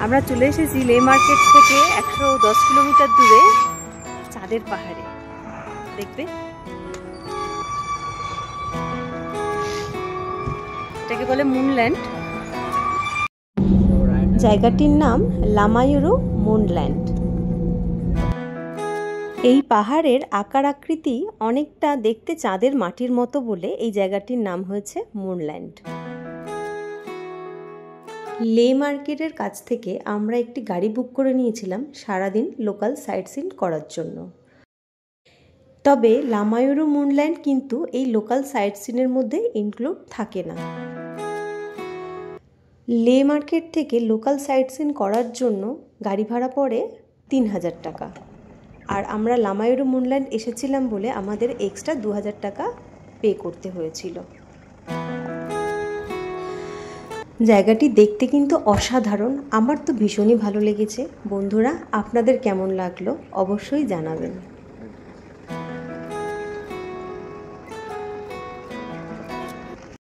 আমরা চলে এসেছি লে মার্কেট থেকে 110 কিলোমিটার দূরে চাঁদের পাহাড়ে। দেখবে এটাকে বলে মুনল্যান্ড। জায়গাটির নাম লামায়ুরু মুনল্যান্ড। এই পাহাড়ের আকার আকৃতি অনেকটা দেখতে চাঁদের মাটির মতো বলে এই জায়গাটির নাম হয়েছে মুনল্যান্ড। লে মার্কেটের কাছ থেকে আমরা একটি গাড়ি বুক করে নিয়েছিলাম সারাদিন লোকাল সাইট সিন করার জন্য। তবে লামায়ুরু মুনল্যান্ড কিন্তু এই লোকাল সাইট সিনের মধ্যে ইনক্লুড থাকে না। লে মার্কেট থেকে লোকাল সাইট সিন করার জন্য গাড়ি ভাড়া পড়ে 3000 টাকা, আর আমরা লামায়ুরু মুনল্যান্ড এসেছিলাম বলে আমাদের এক্সট্রা 2000 টাকা পে করতে হয়েছিল। জায়গাটি দেখতে কিন্তু অসাধারণ, আমার তো ভীষণই ভালো লেগেছে। বন্ধুরা, আপনাদের কেমন লাগলো অবশ্যই জানাবেন।